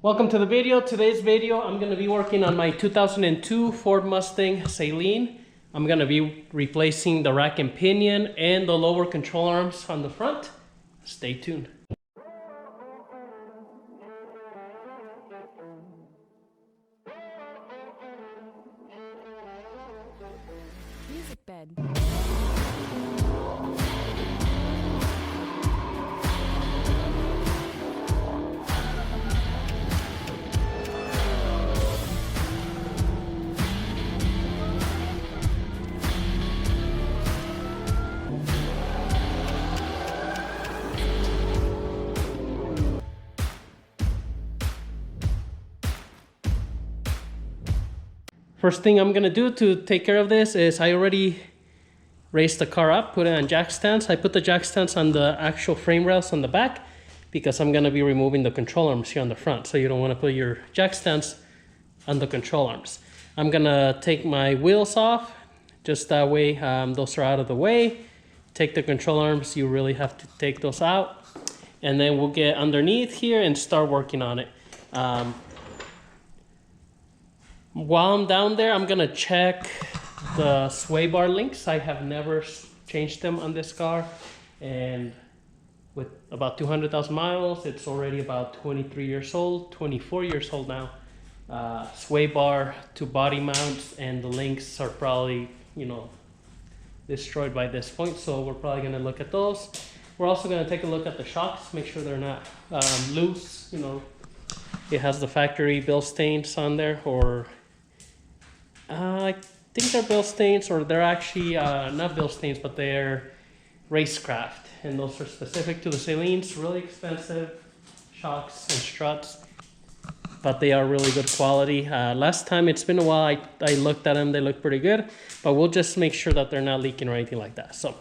Welcome to the video. Today's video, I'm going to be working on my 2002 Ford Mustang Saline. I'm going to be replacing the rack and pinion and the lower control arms on the front. Stay tuned. Music bed. First thing I'm going to do to take care of this is I already raised the car up, put it on jack stands. I put the jack stands on the actual frame rails on the back because I'm going to be removing the control arms here on the front. So you don't want to put your jack stands on the control arms. I'm going to take my wheels off, just that way those are out of the way. Take the control arms, you really have to take those out. And then we'll get underneath here and start working on it. While I'm down there, I'm gonna check the sway bar links. I have never changed them on this car, and with about 200,000 miles, it's already about 23 years old, 24 years old now. Sway bar to body mounts, and the links are probably, destroyed by this point, so we're probably gonna look at those. We're also gonna take a look at the shocks, make sure they're not loose. It has the factory bill stains on there, or I think they're bill stains, or they're actually not bill stains, but they're racecraft, and those are specific to the Salines. Really expensive shocks and struts, but they are really good quality. Last time, it's been a while, I looked at them, they look pretty good, but we'll just make sure that they're not leaking or anything like that. So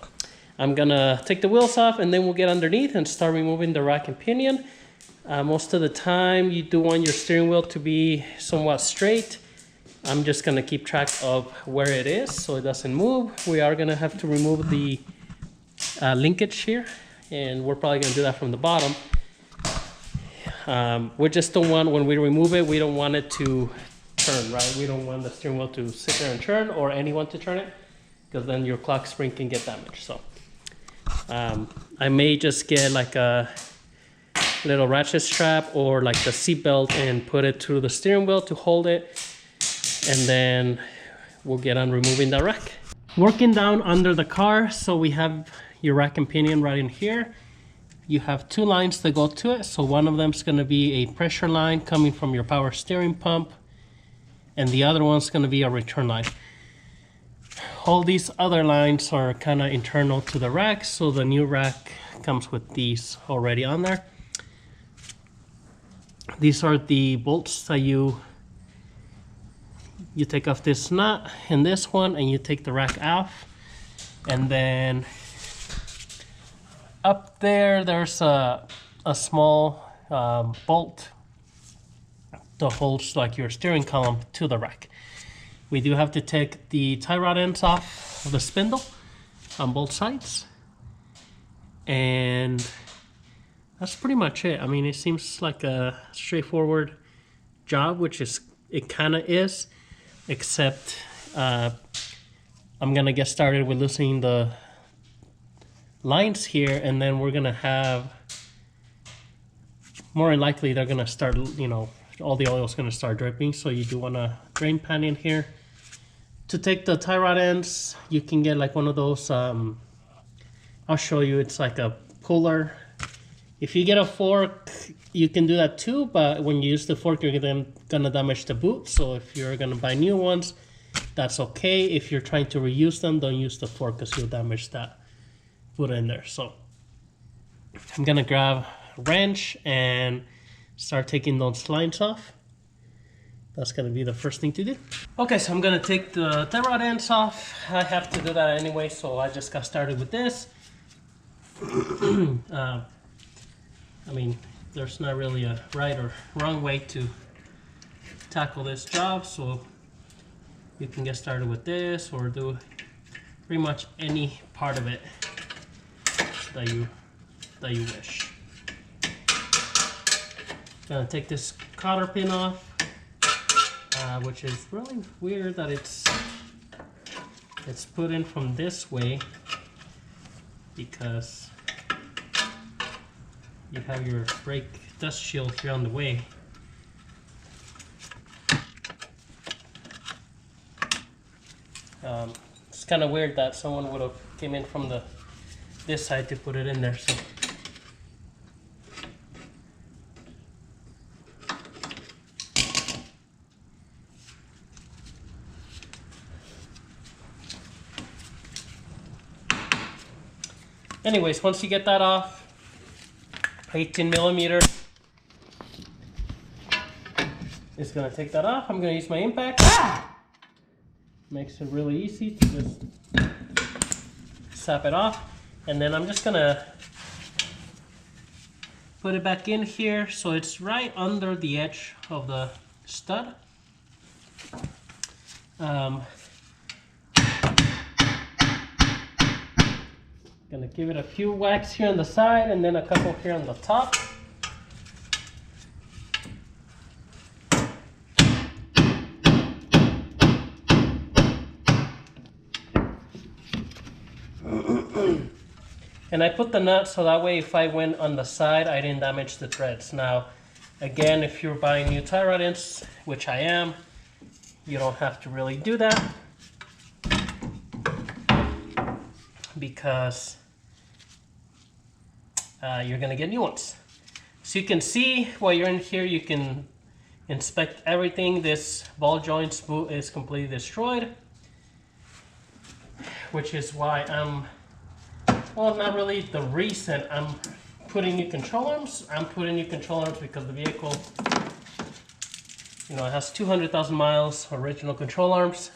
I'm gonna take the wheels off, and then we'll get underneath and start removing the rack and pinion. Most of the time, you do want your steering wheel to be somewhat straight. I'm just gonna keep track of where it is so it doesn't move. We are gonna have to remove the linkage here, and we're probably gonna do that from the bottom. We just don't want, when we remove it, we don't want it to turn, right? We don't want the steering wheel to sit there and turn, or anyone to turn it, because then your clock spring can get damaged. So I may just get like a little ratchet strap or like the seat belt and put it through the steering wheel to hold it, and then we'll get on removing the rack. Working down under the car, so we have your rack and pinion right in here. You have two lines that go to it, so one of them is going to be a pressure line coming from your power steering pump, and the other one's going to be a return line. All these other lines are kind of internal to the rack, so the new rack comes with these already on there. These are the bolts that you take off this nut and this one, and you take the rack off, and then up there's a small bolt that holds like your steering column to the rack. We do have to take the tie rod ends off of the spindle on both sides, and that's pretty much it. I mean, it seems like a straightforward job, which it kind of is, except I'm gonna get started with loosening the lines here, and then we're gonna have, more than likely, they're gonna start, all the oil is gonna start dripping, so you do want a drain pan in here. To take the tie rod ends, you can get like one of those, I'll show you, it's like a puller. If you get a fork, you can do that too, but when you use the fork, you're gonna damage the boot. So if you're gonna buy new ones, that's okay. If you're trying to reuse them, don't use the fork because you'll damage that boot in there. So I'm gonna grab a wrench and start taking those lines off. That's gonna be the first thing to do. Okay, so I'm gonna take the tie rod ends off. I have to do that anyway, so I just got started with this. I mean, there's not really a right or wrong way to tackle this job, so you can get started with this or do pretty much any part of it that you wish. Gonna take this cotter pin off, which is really weird that it's put in from this way, because you have your brake dust shield here on the way. It's kind of weird that someone would have came in from this side to put it in there. So anyways, once you get that off, 18 millimeter, it's gonna take that off. I'm gonna use my impact. Makes it really easy to just sap it off, and then I'm just gonna put it back in here so it's right under the edge of the stud. Gonna give it a few whacks here on the side and then a couple here on the top. And I put the nut so that way if I went on the side, I didn't damage the threads. Now, again, if you're buying new tie rod ends, which I am, you don't have to really do that, because you're gonna get new ones. So you can see while you're in here, you can inspect everything. This ball joint is completely destroyed, which is why I'm, well, not really the reason I'm putting new control arms. I'm putting new control arms because the vehicle, you know, it has 200,000 miles, original control arms.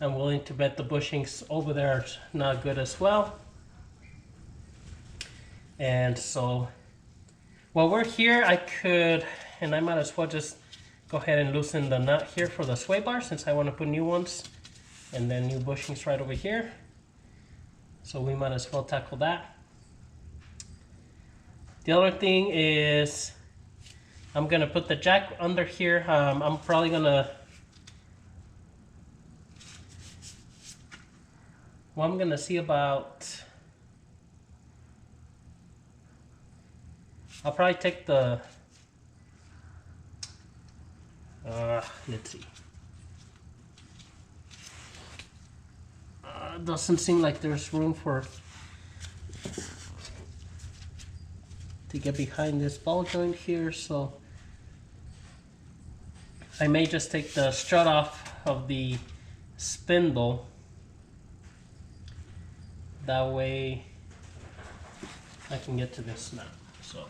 I'm willing to bet the bushings over there are not good as well. And so while we're here, I could, and I might as well just go ahead and loosen the nut here for the sway bar, since I want to put new ones, and then new bushings right over here. So we might as well tackle that. The other thing is I'm gonna put the jack under here. I'm probably gonna, well, I'm gonna see about, I'll probably take the, let's see. Doesn't seem like there's room to get behind this ball joint here, so I may just take the strut off of the spindle. That way I can get to this now. So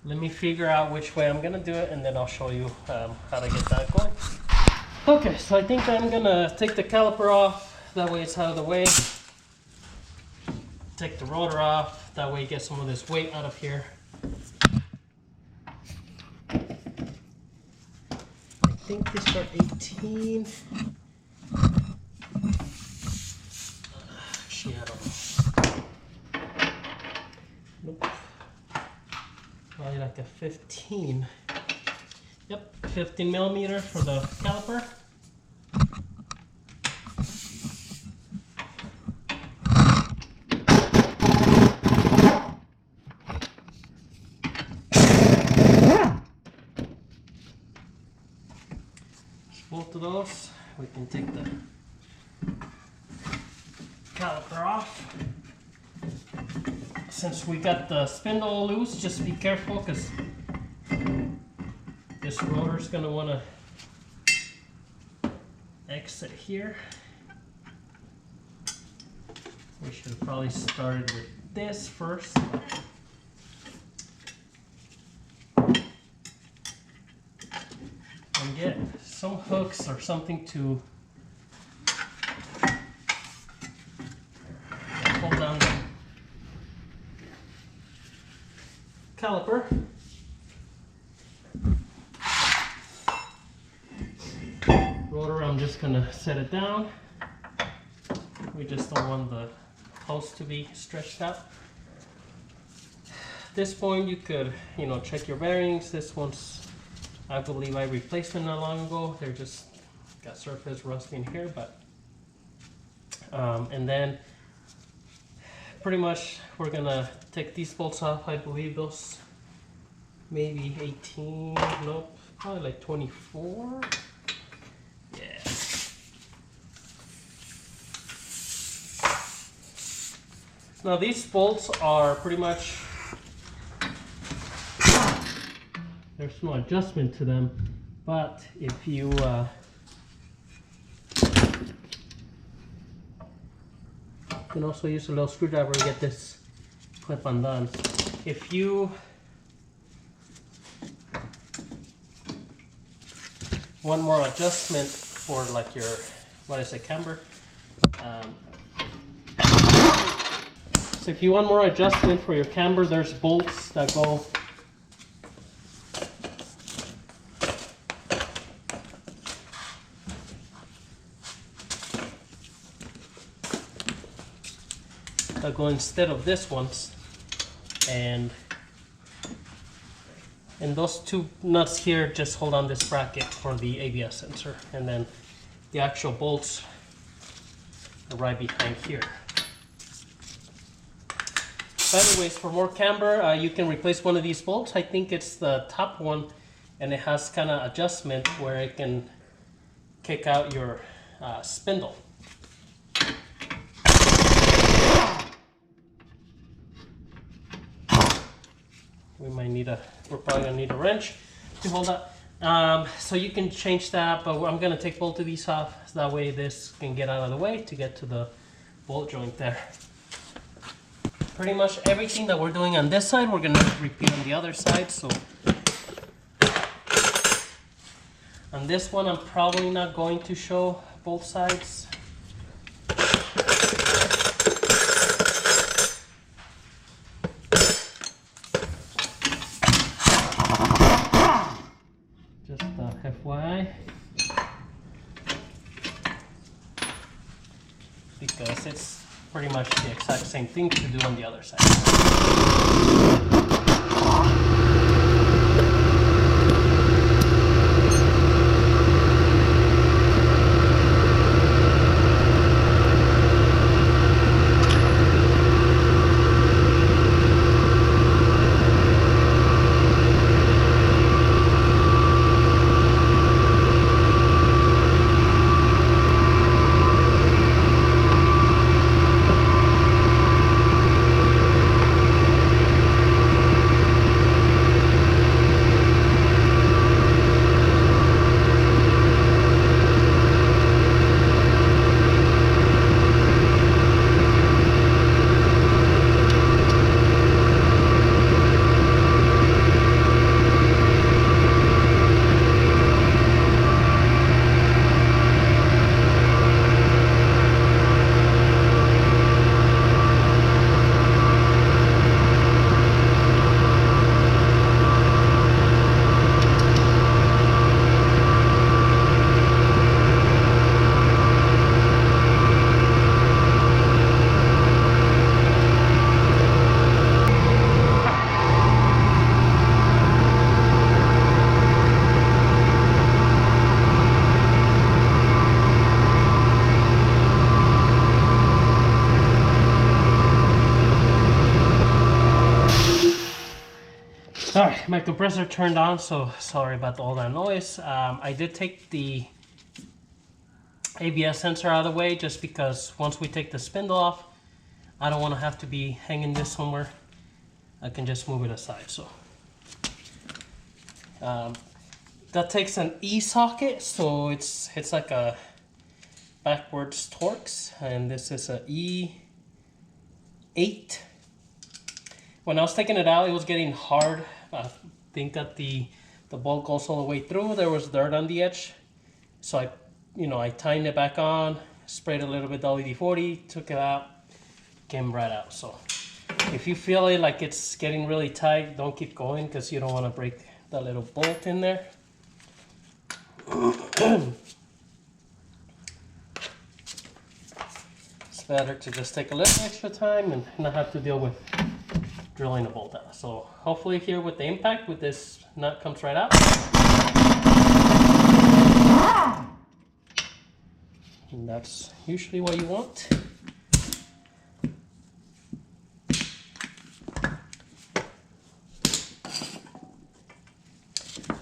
let me figure out which way I'm gonna do it, and then I'll show you how to get that going. Okay, so I think I'm gonna take the caliper off, that way it's out of the way. Take the rotor off, that way you get some of this weight out of here. I think these are 18. Actually, I don't know. Nope. Probably like a 15. Yep, 15 millimeter for the caliper. Both of those, we can take the caliper off. Since we got the spindle loose, just be careful, because this rotor is going to want to exit here. We should have probably started with this first. And get some hooks or something to hold down the caliper. Rotor, I'm just gonna set it down. We just don't want the post to be stretched out. this point, you could, you know, check your bearings. This one's, I believe I replaced them not long ago. They're just got surface rust in here, but and then pretty much we're gonna take these bolts off. I believe those maybe 18, nope, probably like 24. Yeah. Now these bolts are pretty much, there's no adjustment to them, but if you can also use a little screwdriver to get this clip undone. If you want more adjustment for like your, what is it, camber? So if you want more adjustment for your camber, there's bolts that go instead of this ones, and those two nuts here just hold on this bracket for the ABS sensor, and then the actual bolts are right behind here. But anyways, for more camber, you can replace one of these bolts. I think it's the top one, and it has kind of adjustment where it can kick out your spindle. We're probably gonna need a wrench to hold that. So you can change that, but I'm gonna take both of these off, so that way this can get out of the way to get to the bolt joint there. Pretty much everything that we're doing on this side, we're gonna repeat on the other side. So on this one, I'm probably not going to show both sides. FYI, because it's pretty much the exact same thing to do on the other side. Alright, my compressor turned on, so sorry about all that noise. I did take the ABS sensor out of the way just because once we take the spindle off, I don't want to have to be hanging this somewhere. I can just move it aside. So that takes an E socket, so it's like a backwards Torx, and this is a E8. When I was taking it out, it was getting hard. I think that the bolt goes all the way through. There was dirt on the edge, so I tightened it back on, sprayed a little bit WD-40, took it out, came right out. So if you feel it like it's getting really tight, don't keep going because you don't want to break that little bolt in there. It's better to just take a little extra time and not have to deal with drilling a bolt out. So hopefully here with the impact, with this nut comes right out. And that's usually what you want.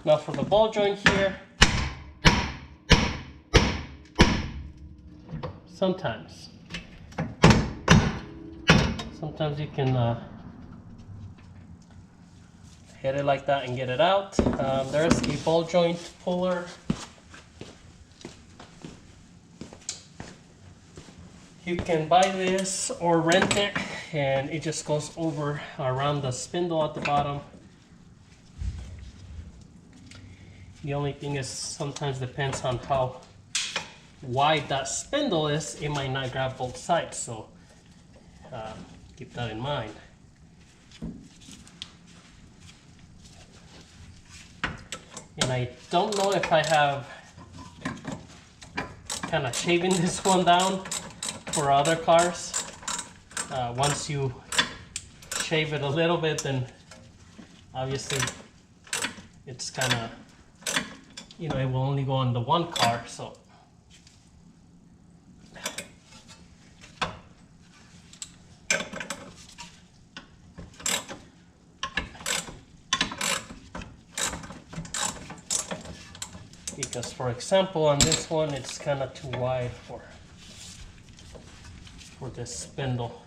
Now for the ball joint here, sometimes you can hit it like that and get it out. There's a ball joint puller. You can buy this or rent it, and it just goes over around the spindle at the bottom. The only thing is sometimes depends on how wide that spindle is, it might not grab both sides, so keep that in mind. And I don't know if I have kind of shaving this one down for other cars. Once you shave it a little bit, then obviously it's kind of, you know, it will only go on the one car, so. Because for example, on this one, it's kind of too wide for this spindle.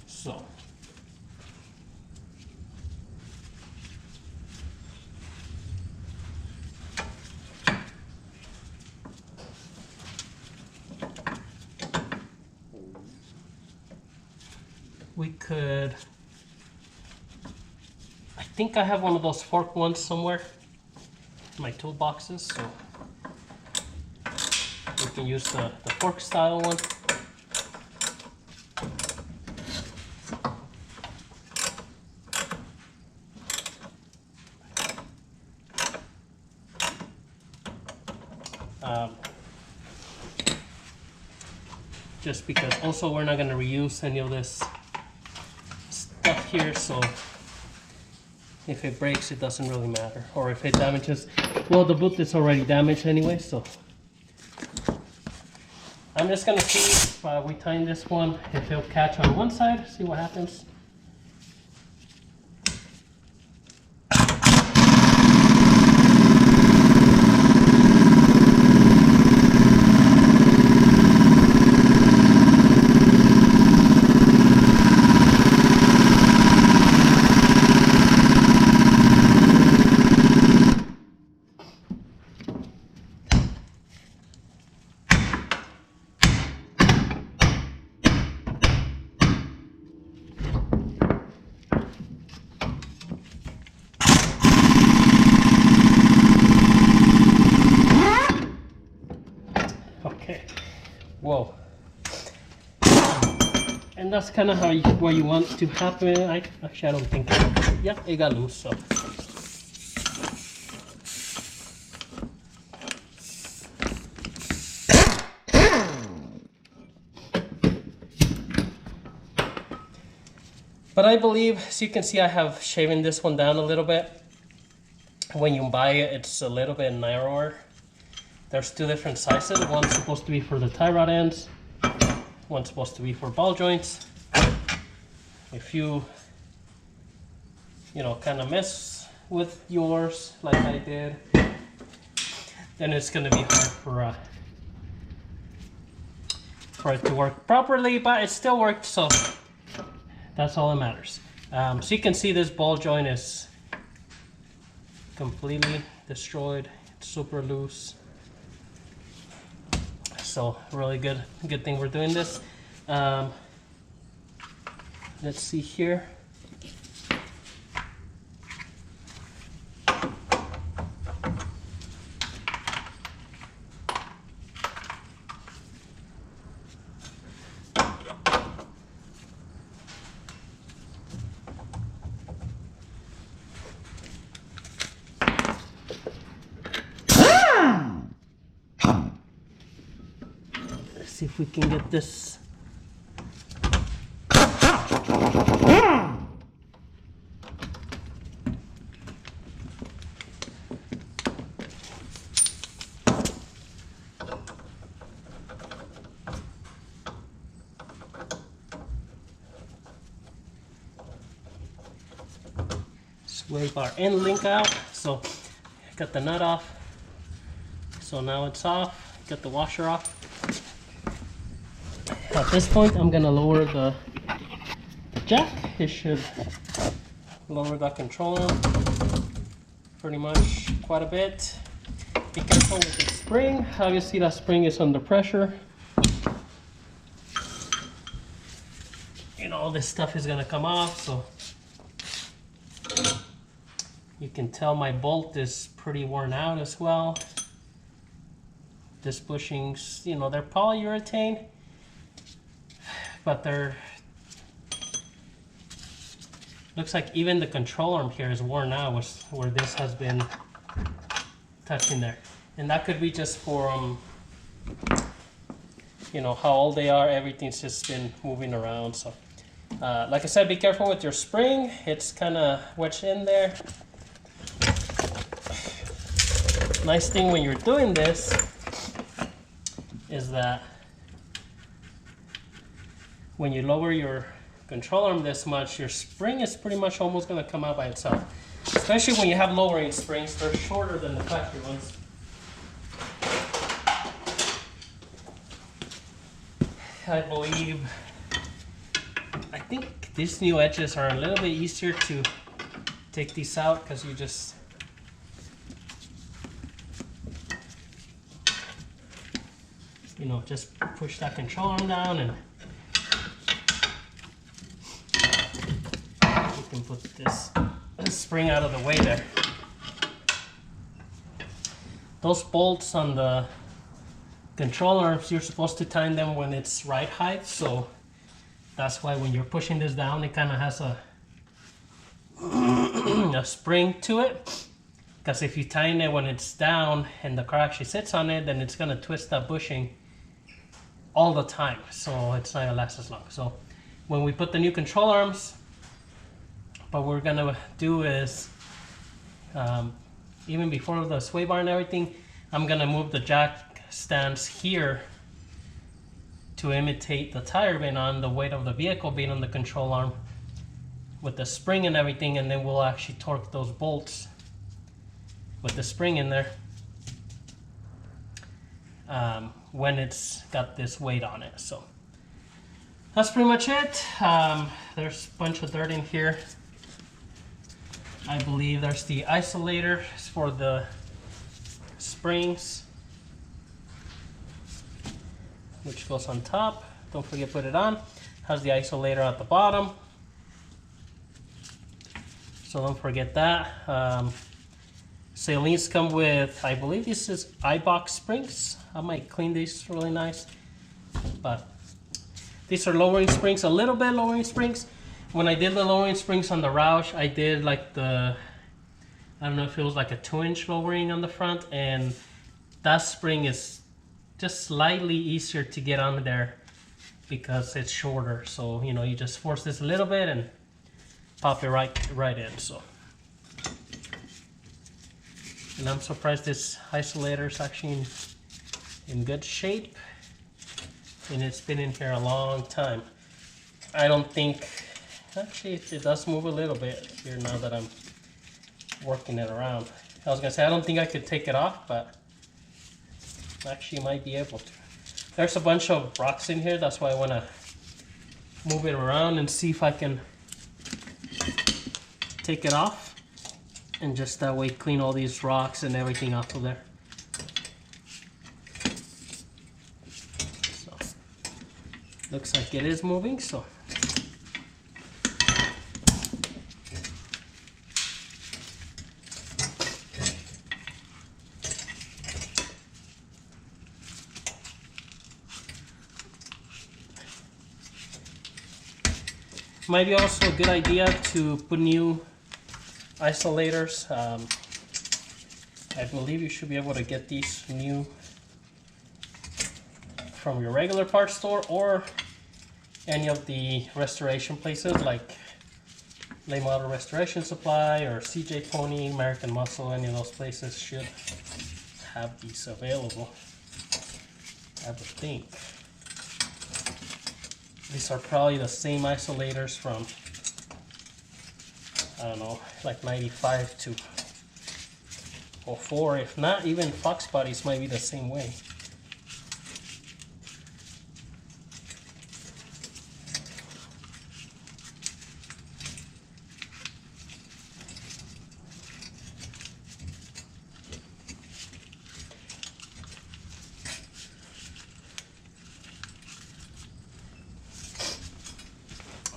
So. We could, I think I have one of those fork ones somewhere in my toolboxes, so we can use the fork style one. Just because also we're not going to reuse any of this stuff here, so if it breaks, it doesn't really matter. Or if it damages, well, the boot is already damaged anyway, so I'm just gonna see if we tighten this one, if it'll catch on one side, see what happens. Whoa. And that's kind of what you want to happen. Actually, I don't think, yeah, it got loose, so. But I believe, as you can see, I have shaven this one down a little bit. When you buy it, it's a little bit narrower. There's two different sizes. One's supposed to be for the tie rod ends. One's supposed to be for ball joints. If you know, kind of mess with yours like I did, then it's going to be hard for it to work properly, but it still worked, so that's all that matters. So you can see this ball joint is completely destroyed. It's super loose. So really good thing we're doing this. Let's see here. if we can get this. Sway bar end link out. So got the nut off. So now it's off. Got the washer off. At this point, I'm gonna lower the jack. It should lower the control arm pretty much quite a bit. Be careful with the spring. Obviously, that spring is under pressure. You know, all this stuff is gonna come off, so you can tell my bolt is pretty worn out as well. This bushings, you know, they're polyurethane, but they're, looks like even the control arm here is worn out where this has been touching there. And that could be just for, you know, how old they are. Everything's just been moving around. So, like I said, be careful with your spring. It's kind of wedged in there. Nice thing when you're doing this is that when you lower your control arm this much, your spring is pretty much almost going to come out by itself. Especially when you have lowering springs, they're shorter than the factory ones. I think these new edges are a little bit easier to take these out because you just just push that control arm down and you can put this spring out of the way there. Those bolts on the control arms, you're supposed to tighten them when it's right height, so that's why when you're pushing this down, it kind of has a spring to it. Because if you tighten it when it's down and the car actually sits on it, then it's going to twist that bushing all the time, so it's not gonna last as long. So when we put the new control arms, what we're gonna do is even before the sway bar and everything, I'm gonna move the jack stands here to imitate the tire being on, the weight of the vehicle being on the control arm with the spring and everything, and then we'll actually torque those bolts with the spring in there when it's got this weight on it. So that's pretty much it. There's a bunch of dirt in here. I believe there's the isolator for the springs, which goes on top. Don't forget to put it on. Has the isolator at the bottom, so don't forget that. Salines come with, I believe this is iBox springs. I might clean these really nice, but these are lowering springs, a little bit lowering springs. When I did the lowering springs on the Roush, I did like I don't know if it was like a 2-inch lowering on the front, and that spring is just slightly easier to get on there because it's shorter. So, you know, you just force this a little bit and pop it right in. So. And I'm surprised this isolator is actually in good shape, and it's been in here a long time. I don't think, actually it does move a little bit here now that I'm working it around. I was gonna say I don't think I could take it off, but actually might be able to. There's a bunch of rocks in here, that's why I wanna move it around and see if I can take it off. And just that way clean all these rocks and everything off of there. So, looks like it is moving, so. Might be also a good idea to put new isolators. I believe you should be able to get these new from your regular parts store or any of the restoration places like Late Model Restoration Supply or CJ Pony, American Muscle. Any of those places should have these available, I would think. These are probably the same isolators from, I don't know, like 95 to 04. If not, even Fox bodies might be the same way.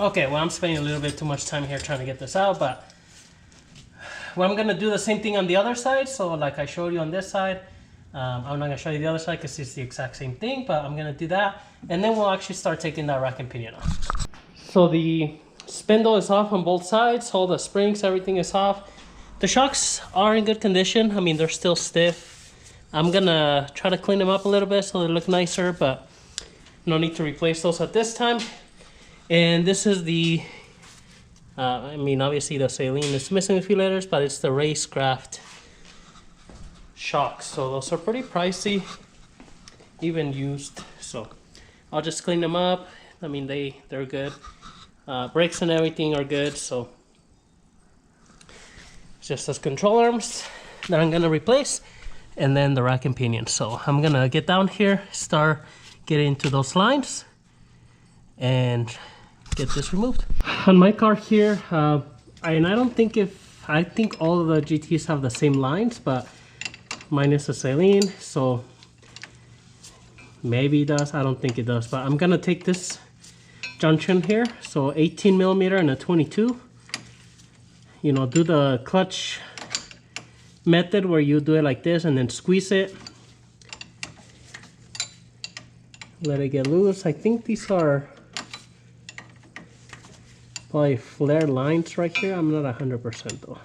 Okay, well, I'm spending a little bit too much time here trying to get this out, but well, I'm gonna do the same thing on the other side. So like I showed you on this side, I'm not gonna show you the other side because it's the exact same thing, but I'm gonna do that. And then we'll actually start taking that rack and pinion off. So the spindle is off on both sides, all the springs, everything is off. The shocks are in good condition. I mean, they're still stiff. I'm gonna try to clean them up a little bit so they look nicer, but no need to replace those at this time. And this is the, I mean, obviously the Saline is missing a few letters, but it's the Racecraft shocks. So those are pretty pricey, even used. So I'll just clean them up. I mean, they're good. Brakes and everything are good. So just those control arms that I'm gonna replace, and then the rack and pinion. So I'm gonna get down here, start getting into those lines, and get this removed. On my car here, and I don't think I think all of the GTs have the same lines, but mine is a Saline, so maybe it does. I don't think it does, but I'm gonna take this junction here, so 18 millimeter and a 22. You know, do the clutch method where you do it like this and then squeeze it. Let it get loose. I think these are probably flare lines right here. I'm not 100% though.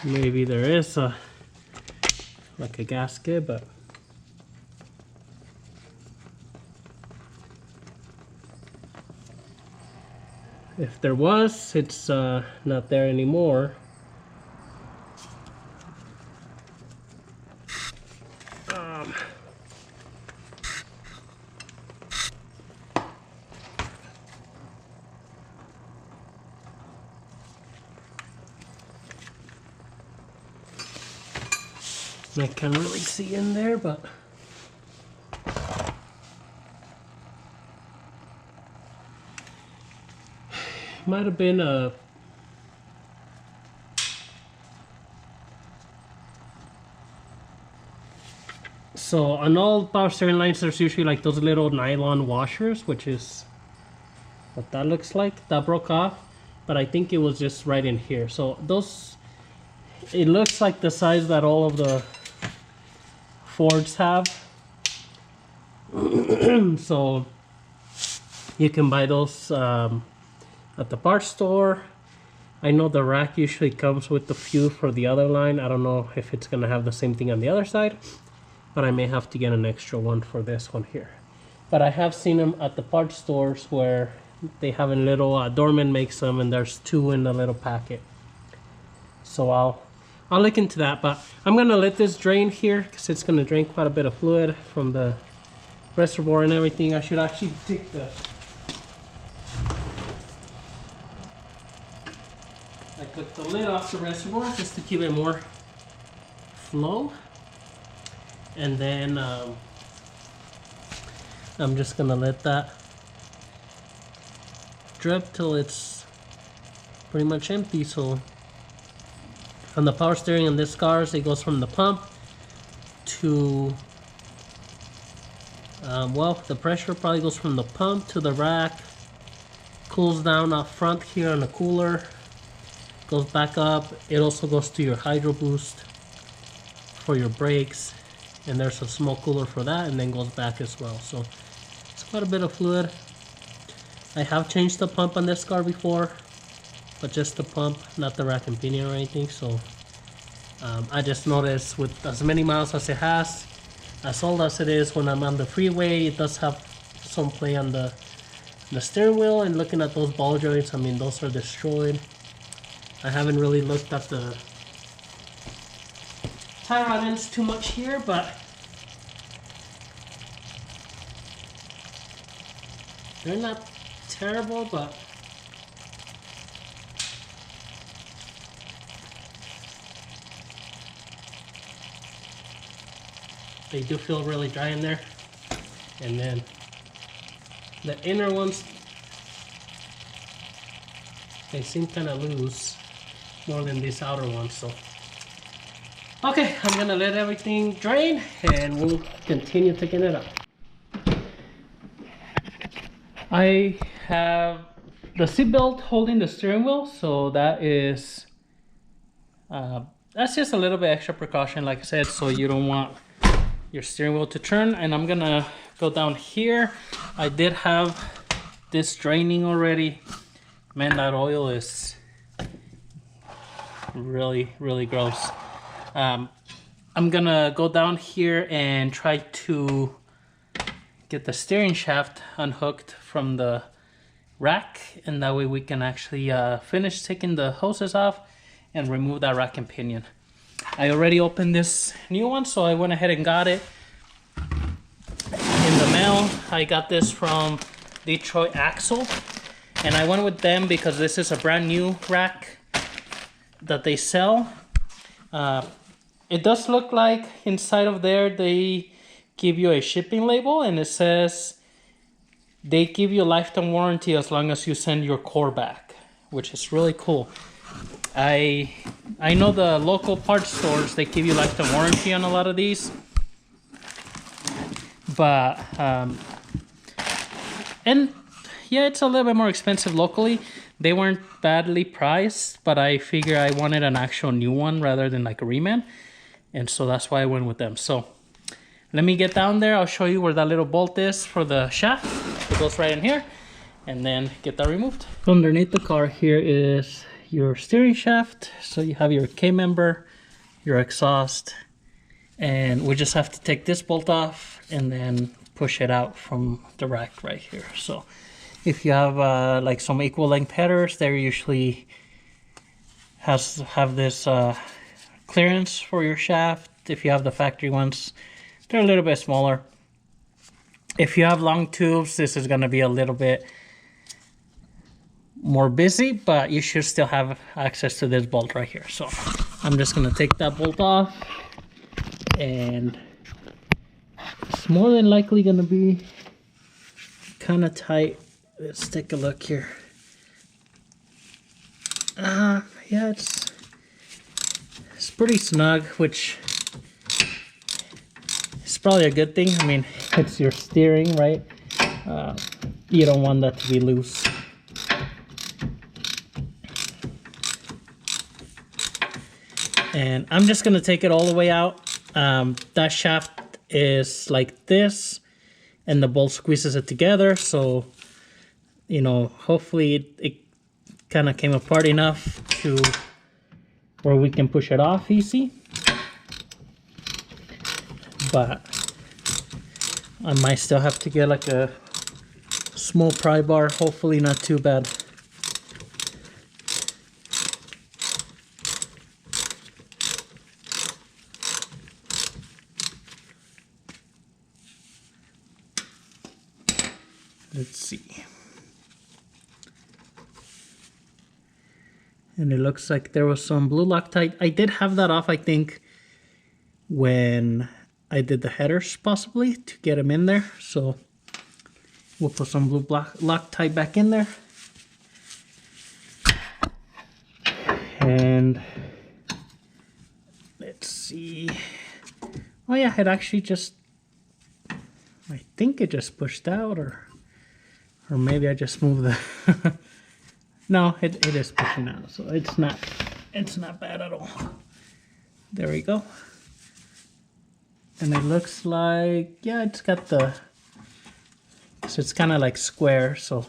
Maybe there is like a gasket, but if there was, it's not there anymore. I can't really see in there, but might have been a so on all power steering lines there's usually like those little nylon washers, which is what that looks like. That broke off, but I think it was just right in here. So those, it looks like the size that all of the Fords have. So you can buy those at the parts store. I know the rack usually comes with the few for the other line. I don't know if it's gonna have the same thing on the other side, but I may have to get an extra one for this one here. But I have seen them at the parts stores where they have a little, Dorman makes them, and there's 2 in the little packet. So I'll look into that, but I'm gonna let this drain here because it's gonna drain quite a bit of fluid from the reservoir and everything. I should actually take the lid off the reservoir just to keep it more flow, and then I'm just gonna let that drip till it's pretty much empty. So on the power steering in this cars, it goes from the pump to well, the pressure probably goes from the pump to the rack, cools down up front here on the cooler, goes back up. It also goes to your hydro boost for your brakes, and there's a small cooler for that, and then goes back as well. So it's quite a bit of fluid. I have changed the pump on this car before, but just the pump, not the rack and pinion or anything. So I just noticed with as many miles as it has, as old as it is, when I'm on the freeway, it does have some play on the steering wheel. And looking at those ball joints, I mean, those are destroyed. I haven't really looked at the tire rod ends too much here, but they're not terrible, but they do feel really dry in there. And then the inner ones, they seem kind of loose more than these outer ones. So okay, I'm gonna let everything drain and we'll continue taking it out. I have the seat belt holding the steering wheel, so that is that's just a little bit extra precaution, like I said, so you don't want your steering wheel to turn. And I'm gonna go down here. I did have this draining already. Man, that oil is really gross. I'm gonna go down here and try to get the steering shaft unhooked from the rack, and that way we can actually finish taking the hoses off and remove that rack and pinion. I already opened this new one, so I went ahead and got it in the mail. I got this from Detroit Axle, and I went with them because this is a brand new rack that they sell. It does look like inside of there they give you a shipping label, and it says they give you a lifetime warranty as long as you send your core back, which is really cool. I know the local parts stores, they give you lifetime warranty on a lot of these, but and yeah, it's a little bit more expensive locally. They weren't badly priced, but I figure I wanted an actual new one rather than like a reman, and so that's why I went with them. So let me get down there. I'll show you where that little bolt is for the shaft. It goes right in here, and then get that removed. Underneath the car here is your steering shaft. So you have your K-member, your exhaust, and we just have to take this bolt off and then push it out from the rack right here. So if you have like some equal length headers, they usually have this clearance for your shaft. If you have the factory ones, they're a little bit smaller. If you have long tubes, this is going to be a little bit more busy, but you should still have access to this bolt right here. So I'm just going to take that bolt off, and it's more than likely going to be kind of tight. Let's take a look here. Yeah, it's pretty snug, which is probably a good thing. I mean, it's your steering, right? You don't want that to be loose. And I'm just gonna take it all the way out. That shaft is like this, and the bolt squeezes it together. So, you know, hopefully it kind of came apart enough to where we can push it off easy. But I might still have to get like a small pry bar, hopefully not too bad. Let's see. And it looks like there was some blue Loctite. I did have that off, I think, when I did the headers, possibly, to get them in there. So we'll put some blue Loctite back in there. And let's see. Oh yeah, it actually just, I think it just pushed out, or maybe I just moved the no, it is pushing out, so it's not bad at all. There we go. And it looks like, yeah, it's got the, so it's kind of like square, so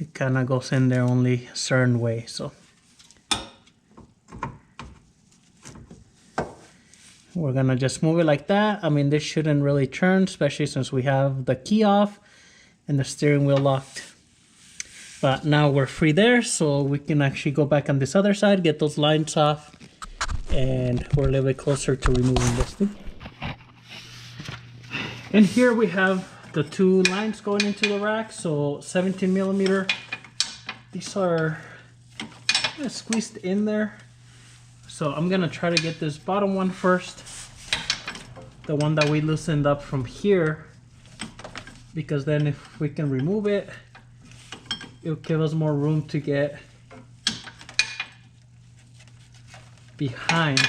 it kind of goes in there only a certain way. So we're gonna just move it like that. I mean, this shouldn't really turn, especially since we have the key off and the steering wheel locked. But now we're free there, so we can actually go back on this other side, get those lines off, and we're a little bit closer to removing this thing. And here we have the two lines going into the rack, so 17 millimeter. These are squeezed in there. So I'm gonna try to get this bottom one first, the one that we loosened up from here, because then if we can remove it, it'll give us more room to get behind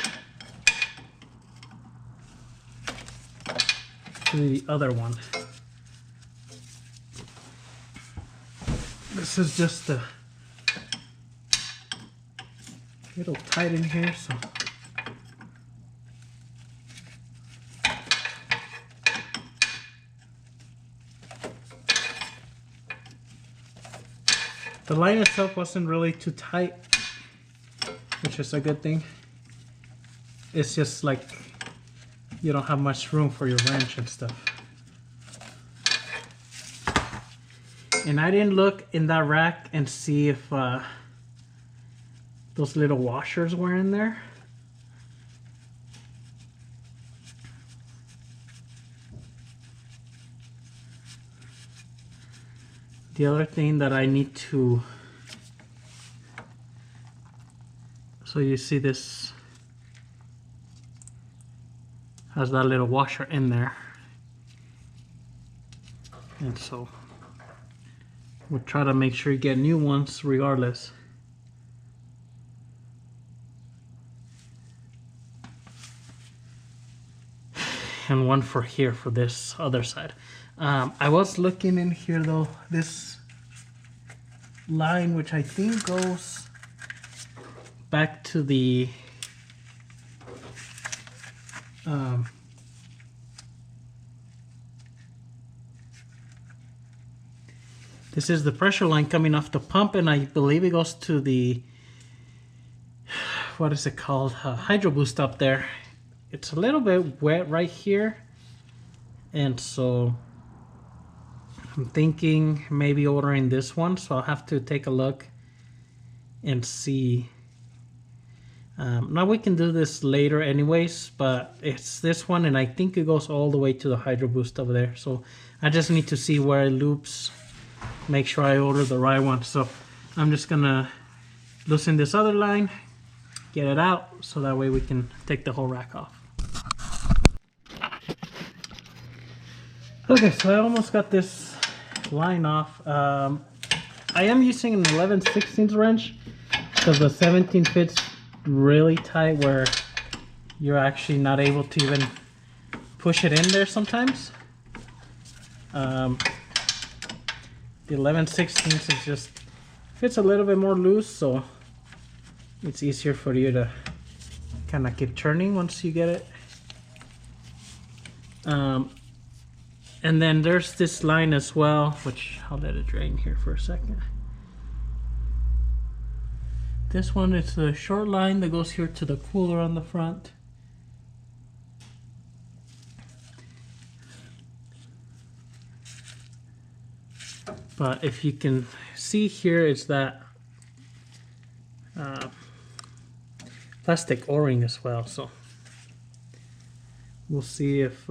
to the other one. This is just a little tight in here, so the line itself wasn't really too tight, which is a good thing. It's just like you don't have much room for your wrench and stuff. And I didn't look in that rack and see if those little washers were in there. The other thing that I need to, so you see this has that little washer in there, and so we'll try to make sure you get new ones regardless. And one for here for this other side. I was looking in here though, this line, which I think goes back to the this is the pressure line coming off the pump, and I believe it goes to the, what is it called, hydro boost up there. It's a little bit wet right here, and so I'm thinking maybe ordering this one, so I'll have to take a look and see. Now we can do this later anyways, but it's this one, and I think it goes all the way to the hydro boost over there. So I just need to see where it loops, make sure I order the right one. So I'm just gonna loosen this other line, get it out, so that way we can take the whole rack off. Okay, so I almost got this line off. I am using an 11/16 wrench because the 17 fits really tight where you're actually not able to even push it in there sometimes. The 11/16 is just fits a little bit more loose, so it's easier for you to kind of keep turning once you get it. And then there's this line as well, which I'll let it drain here for a second. This one is the short line that goes here to the cooler on the front. But if you can see here, it's that plastic O-ring as well. So we'll see if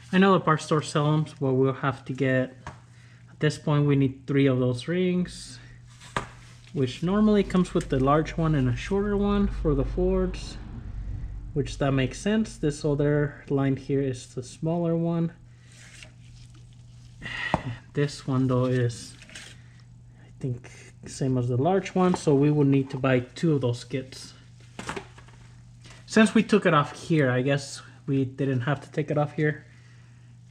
I know the parts store sells them, but we'll have to get, at this point we need 3 of those rings, which normally comes with the large one and a shorter one for the Fords, which that makes sense. This other line here is the smaller one. This one though is, I think, same as the large one, so we would need to buy 2 of those kits. Since we took it off here, I guess we didn't have to take it off here.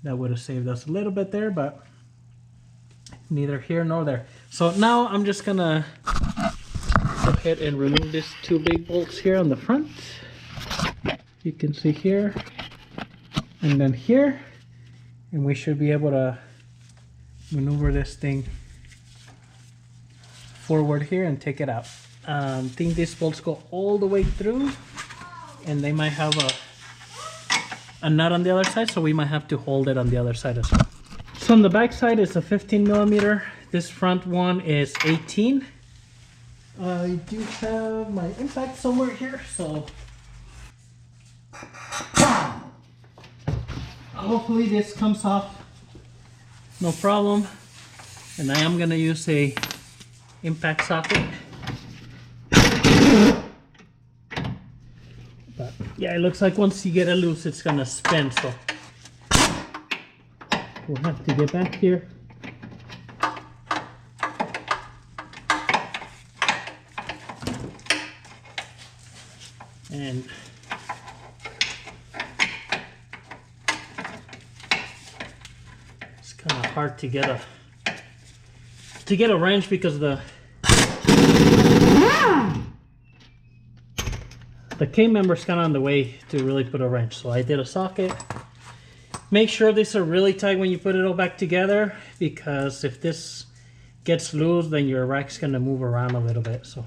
That would have saved us a little bit there, but neither here nor there. So now I'm just gonna go ahead and remove these 2 big bolts here on the front. You can see here and then here, and we should be able to maneuver this thing forward here and take it out. I think these bolts go all the way through, and they might have a nut on the other side, so we might have to hold it on the other side as well. So on the back side is a 15 millimeter. This front one is 18. I do have my impact somewhere here, so hopefully this comes off no problem. And I am gonna use a impact socket. But yeah, it looks like once you get it loose, it's gonna spin, so we'll have to get back here. And it's kind of hard to get a wrench because the K-member is kind of on the way to really put a wrench. So I did a socket. Make sure these are really tight when you put it all back together, because if this gets loose, then your rack's gonna move around a little bit. So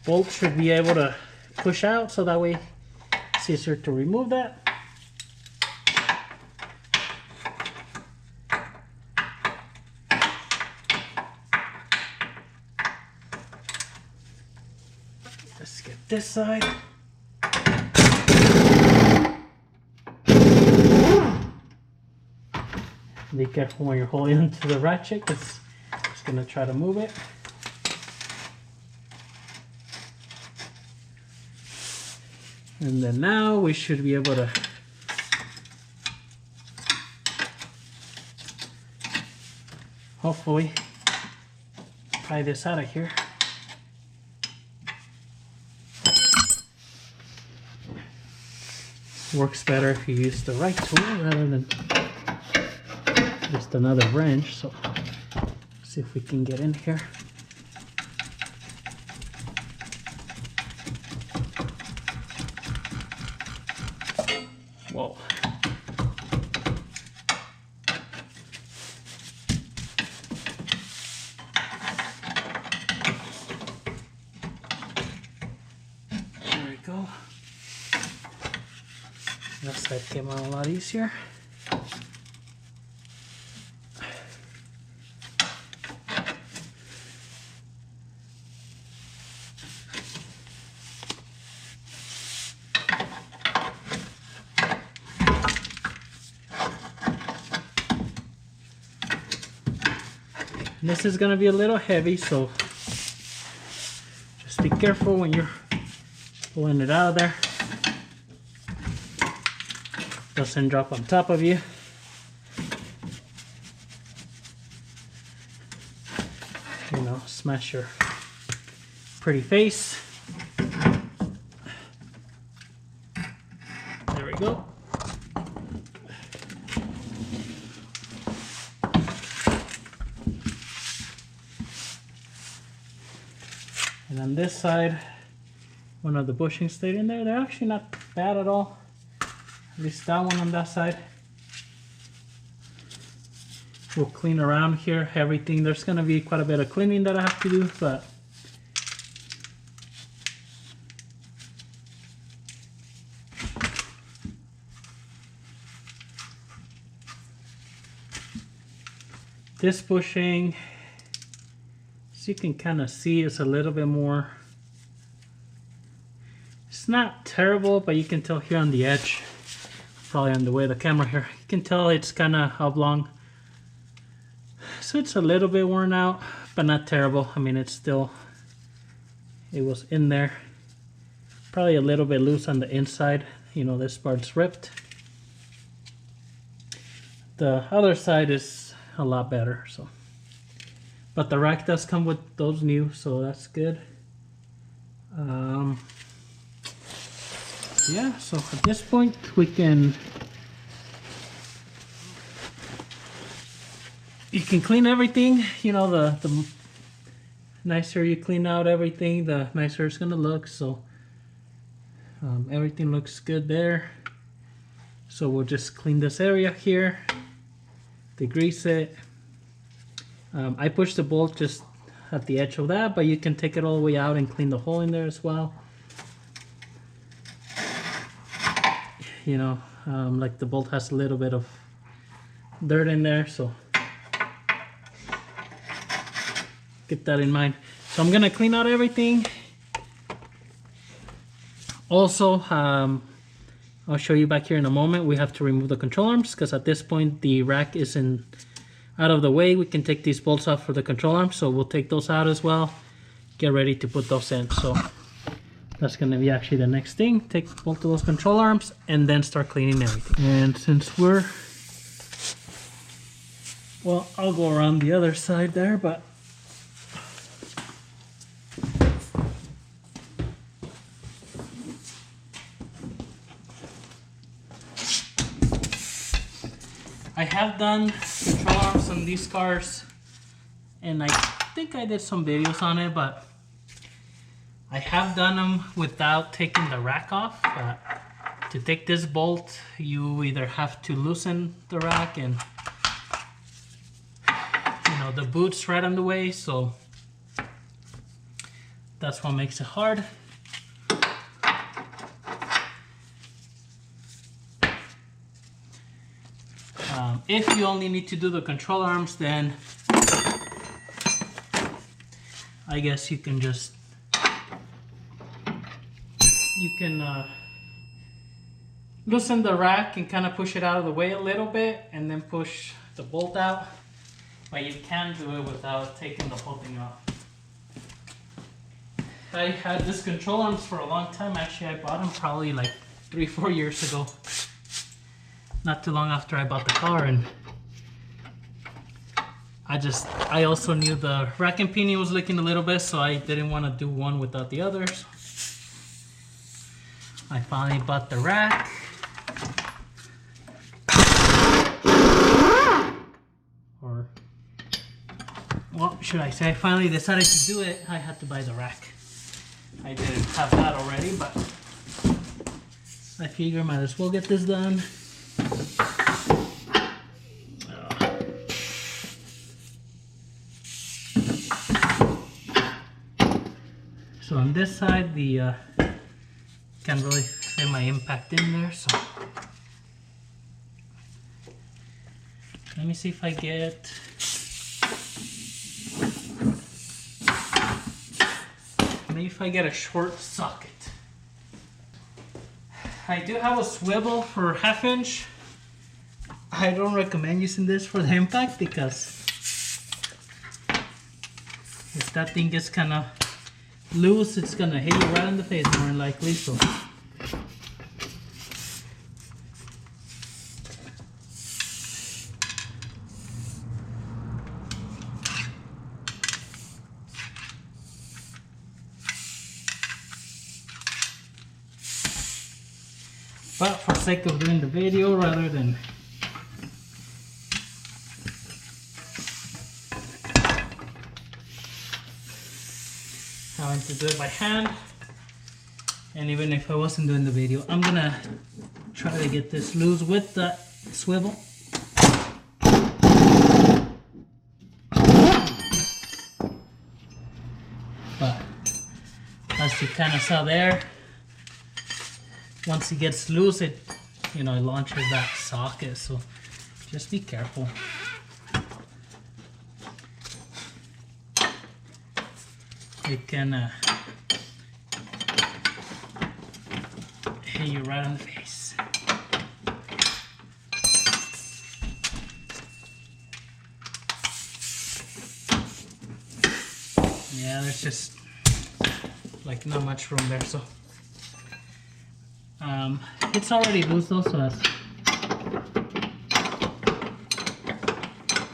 bolt should be able to push out, so that way it's easier to remove that. Let's get this side. Be careful when you're holding onto the ratchet, because it's going to try to move it. And then now we should be able to hopefully pry this out of here. Works better if you use the right tool rather than just another wrench. So let's see if we can get in here. Whoa. There we go. That side came out a lot easier. This is going to be a little heavy, so just be careful when you're pulling it out of there. Doesn't drop on top of you. You know, smash your pretty face. There we go. And on this side, one of the bushings stayed in there. They're actually not bad at all. At least that one on that side. We'll clean around here everything. There's going to be quite a bit of cleaning that I have to do, but this bushing, as you can kind of see, it's a little bit more, it's not terrible, but you can tell here on the edge, probably on the way of the camera here, you can tell it's kind of oblong. So it's a little bit worn out, but not terrible. I mean, it's still, it was in there. Probably a little bit loose on the inside. You know, this part's ripped. The other side is a lot better, so. But the rack does come with those new, so that's good. Yeah, so at this point we can, you can clean everything. You know, the nicer you clean out everything, the nicer it's gonna look. So everything looks good there. So we'll just clean this area here, degrease it, I pushed the bolt just at the edge of that, but you can take it all the way out and clean the hole in there as well. You know, like the bolt has a little bit of dirt in there, so keep that in mind. So I'm gonna clean out everything. Also, I'll show you back here in a moment. We have to remove the control arms because at this point the rack isn't out of the way. We can take these bolts off for the control arms, so we'll take those out as well. Get ready to put those in. So that's gonna be actually the next thing. Take both of those control arms and then start cleaning everything. And since we're, well, I'll go around the other side there, but I have done control arms on these cars, and I think I did some videos on it, but I have done them without taking the rack off. To take this bolt, you either have to loosen the rack, and you know the boot's right on the way, so that's what makes it hard. If you only need to do the control arms, then I guess you can just loosen the rack and kind of push it out of the way a little bit and then push the bolt out, but you can do it without taking the whole thing off. I had this control arms for a long time. Actually, I bought them probably like 3-4 years ago, not too long after I bought the car, and I also knew the rack and pinion was leaking a little bit, so I didn't want to do one without the others. I finally bought the rack. Or, well, should I say I finally decided to do it. I had to buy the rack. I didn't have that already, but I figure I might as well get this done. So on this side, the can't really fit my impact in there, so let me see if I get a short socket. I do have a swivel for 1/2 inch. I don't recommend using this for the impact because if that thing gets kind of loose, it's gonna hit you right in the face more than likely. So but for sake of doing the video, rather than having to do it by hand, and even if I wasn't doing the video, I'm gonna try to get this loose with the swivel. But as you kind of saw there, once it gets loose, it launches that socket, so just be careful. It can hit you right on the face. Yeah, there's just like not much room there, so it's already loose though, so that's,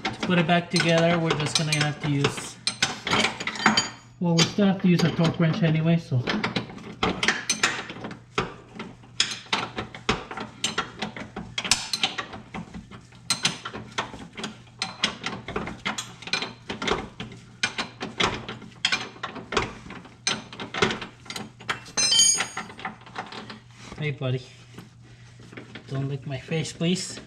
to put it back together, we're just gonna have to use, well, we still have to use a torque wrench anyway, so hey buddy, don't lick my face, please.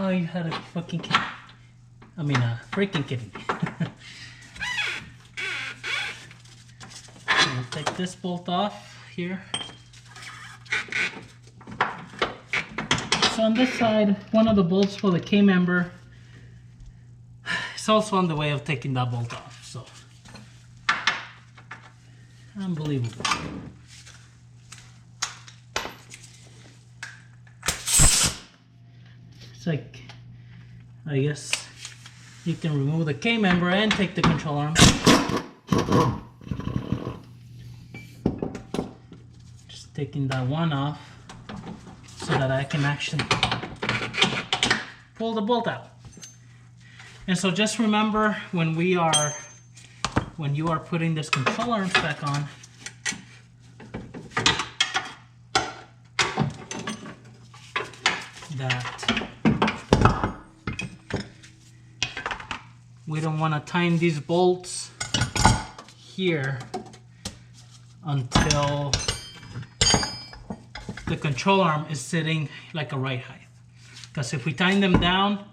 Oh, you had a fucking kid. I mean, a freaking kidding me. We'll take this bolt off here. So on this side, one of the bolts for the K-member is also on the way of taking that bolt off. So unbelievable. It's like, I guess you can remove the K-member and take the control arm. Just taking that one off so that I can actually pull the bolt out. And so just remember when you are putting this control arms back on, that we don't want to tighten these bolts here until the control arm is sitting like a right height. Because if we tighten them down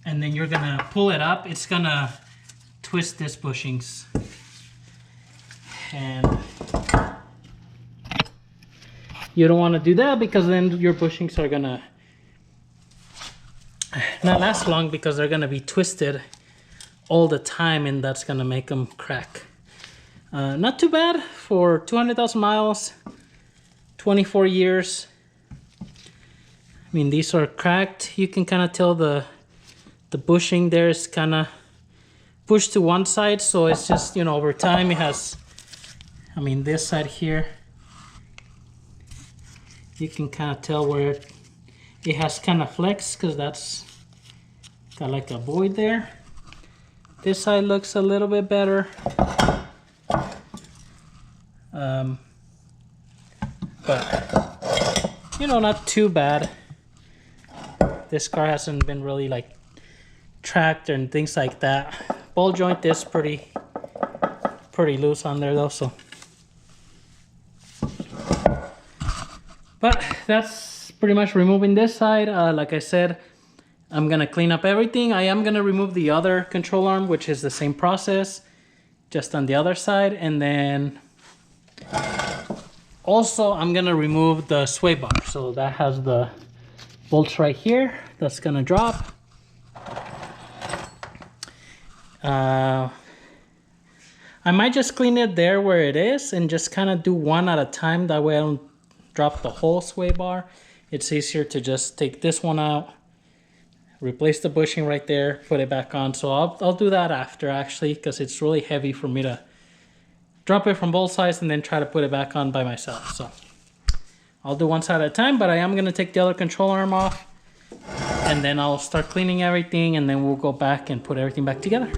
and then you're gonna pull it up, it's gonna twist these bushings. And you don't want to do that, because then your bushings are gonna not last long, because they're gonna be twisted all the time, and that's gonna make them crack. Not too bad for 200,000 miles, 24 years. I mean, these are cracked. You can kind of tell the bushing there is kind of pushed to one side, so it's just, you know, over time it has, I mean, this side here, you can kind of tell where it has kind of flexed, because that's got like a void there. This side looks a little bit better. But, you know, not too bad. This car hasn't been really like tracked and things like that. Ball joint is pretty loose on there though, so. But that's pretty much removing this side. Like I said, I'm gonna clean up everything. I am gonna remove the other control arm, which is the same process, just on the other side. And then also I'm gonna remove the sway bar. So that has the bolts right here. That's gonna drop. I might just clean it there where it is and just kind of do one at a time. That way I don't drop the whole sway bar. It's easier to just take this one out, replace the bushing right there, put it back on. So I'll do that after, actually, because it's really heavy for me to drop it from both sides and then try to put it back on by myself. So I'll do one side at a time, but I am going to take the other control arm off, and then I'll start cleaning everything, and then we'll go back and put everything back together.